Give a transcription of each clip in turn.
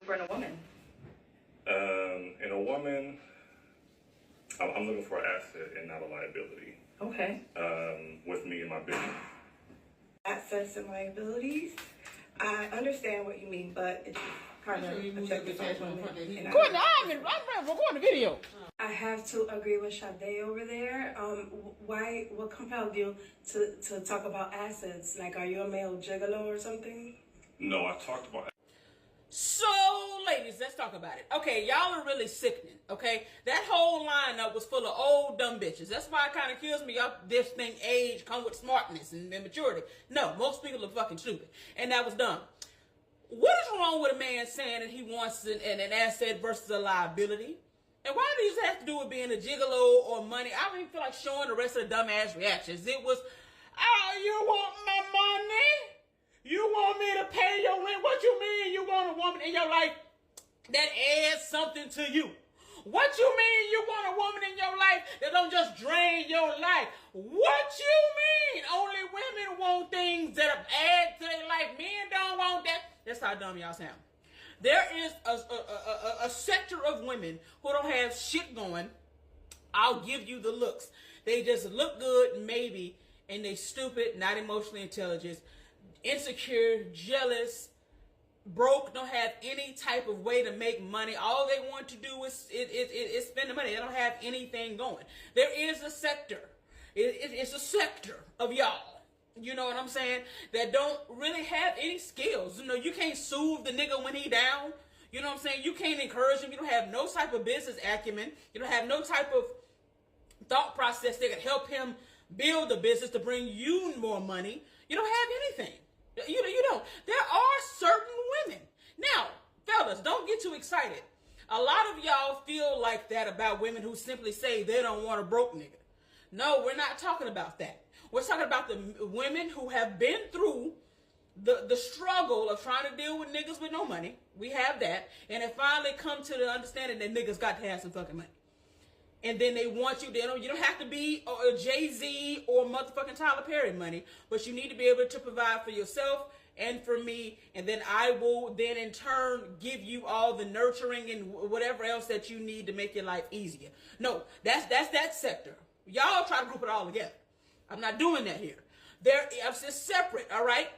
for in a woman? In a woman, I'm looking for an asset and not a liability. Okay. With me and my business. Assets and liabilities. I understand what you mean, but it's kind of objectifying women. Courtney, I'm recording the video. I have to agree with Sade over there. What compelled you to talk about assets? Like, are you a male gigolo or something? No, I talked about. So, ladies, let's talk about it. Okay, y'all are really sickening, okay? That whole lineup was full of old, dumb bitches. That's why it kind of kills me. Y'all, this thing, age, come with smartness and maturity. No, most people are fucking stupid. And that was dumb. What is wrong with a man saying that he wants an asset versus a liability? And why do these have to do with being a gigolo or money? I don't even feel like showing the rest of the dumbass reactions. It was, oh, you want my money? You want me to pay your rent? What you mean you want a woman in your life that adds something to you? What you mean you want a woman in your life that don't just drain your life? What you mean? Only women want things that add to their life. Men don't want that. That's how dumb y'all sound. There is a sector of women who don't have shit going. I'll give you the looks. They just look good, maybe, and they stupid, not emotionally intelligent, insecure, jealous, broke, don't have any type of way to make money. All they want to do is spend the money. They don't have anything going. There is a sector. It's a sector of y'all. You know what I'm saying? That don't really have any skills. You know, you can't soothe the nigga when he down. You know what I'm saying? You can't encourage him. You don't have no type of business acumen. You don't have no type of thought process that could help him build a business to bring you more money. You don't have anything. You don't. There are certain women. Now, fellas, don't get too excited. A lot of y'all feel like that about women who simply say they don't want a broke nigga. No, we're not talking about that. We're talking about the women who have been through the struggle of trying to deal with niggas with no money. We have that. And it finally come to the understanding that niggas got to have some fucking money. And then they want you, you don't have to be a Jay-Z or motherfucking Tyler Perry money, but you need to be able to provide for yourself and for me, and then I will then in turn give you all the nurturing and whatever else that you need to make your life easier. No, that's that sector. Y'all try to group it all together. I'm not doing that here. It's just separate, all right?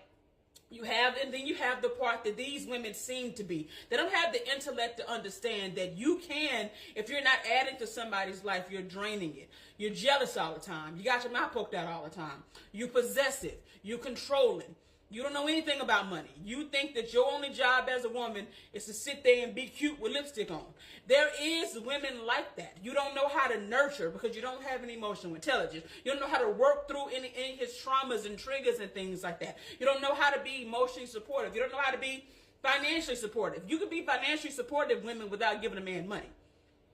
And then you have the part that these women seem to be. They don't have the intellect to understand that you can, if you're not adding to somebody's life, you're draining it. You're jealous all the time. You got your mouth poked out all the time. You're possessive. You're controlling. You don't know anything about money. You think that your only job as a woman is to sit there and be cute with lipstick on. There is women like that. You don't know how to nurture because you don't have any emotional intelligence. You don't know how to work through any his traumas and triggers and things like that. You don't know how to be emotionally supportive. You don't know how to be financially supportive. You can be financially supportive women without giving a man money.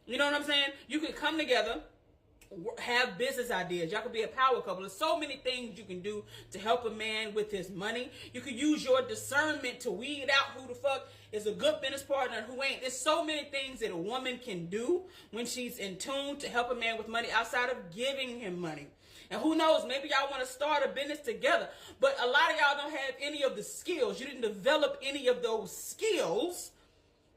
You know what I'm saying? You can come together, have business ideas. Y'all could be a power couple. There's so many things you can do to help a man with his money. You can use your discernment to weed out who the fuck is a good business partner and who ain't. There's so many things that a woman can do when she's in tune to help a man with money outside of giving him money. And who knows, maybe y'all want to start a business together, but a lot of y'all don't have any of the skills. You didn't develop any of those skills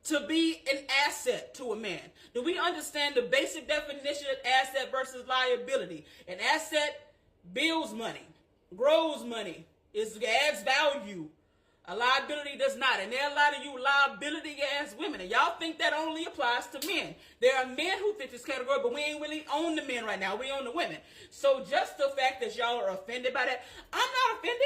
to be an asset to a man. Do we understand the basic definition of asset versus liability? An asset builds money, grows money, adds value. A liability does not. And there are a lot of you liability ass women. And y'all think that only applies to men. There are men who fit this category, but we ain't really on the men right now. We on the women. So just the fact that y'all are offended by that, I'm not offended.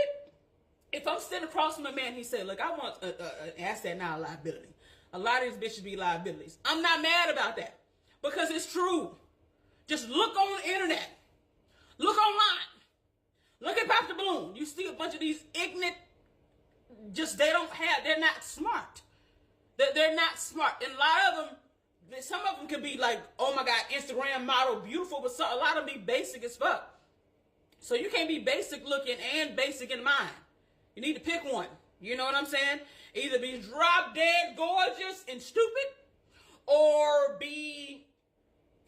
If I'm sitting across from a man, he said, look, I want an asset, not a liability. A lot of these bitches be liabilities. I'm not mad about that because it's true. Just look on the internet. Look online. Look at Dr. Ballon. You see a bunch of these ignorant, they're not smart. They're not smart. And a lot of them, some of them can be like, oh my God, Instagram model, beautiful, but a lot of them be basic as fuck. So you can't be basic looking and basic in mind. You need to pick one. You know what I'm saying? Either be drop dead gorgeous and stupid or be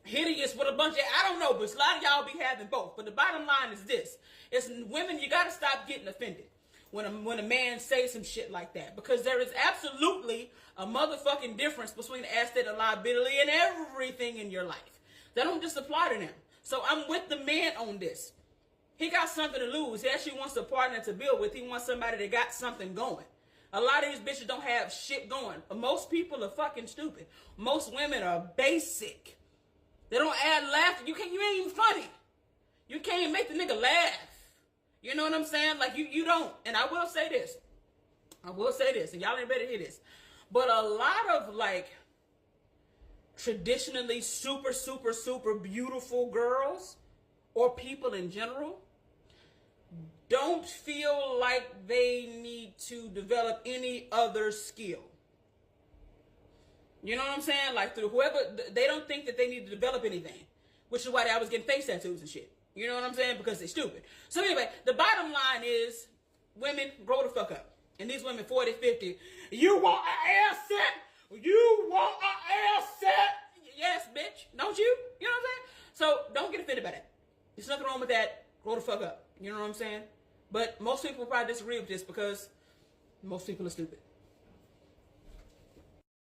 hideous with a bunch of, I don't know, but a lot of y'all be having both. But the bottom line is this. It's women, you got to stop getting offended. when a man says some shit like that, because there is absolutely a motherfucking difference between asset and liability and everything in your life. That don't just apply to them. So I'm with the man on this. He got something to lose. He actually wants a partner to build with. He wants somebody that got something going. A lot of these bitches don't have shit going. Most people are fucking stupid. Most women are basic. They don't add laughter. You ain't even funny. You can't even make the nigga laugh. You know what I'm saying? Like, you don't. And I will say this. And y'all ain't better hear this. But a lot of, like, traditionally super, super, super beautiful girls or people in general don't feel like they need to develop any other skill. You know what I'm saying? Like, through whoever, they don't think that they need to develop anything, which is why I was getting face tattoos and shit. You know what I'm saying? Because they're stupid. So anyway, the bottom line is, women, grow the fuck up. And these women 40, 50, you want an asset? You want an asset? Yes, bitch. Don't you? You know what I'm saying? So don't get offended by that. There's nothing wrong with that. Grow the fuck up. You know what I'm saying? But most people probably disagree with this because most people are stupid.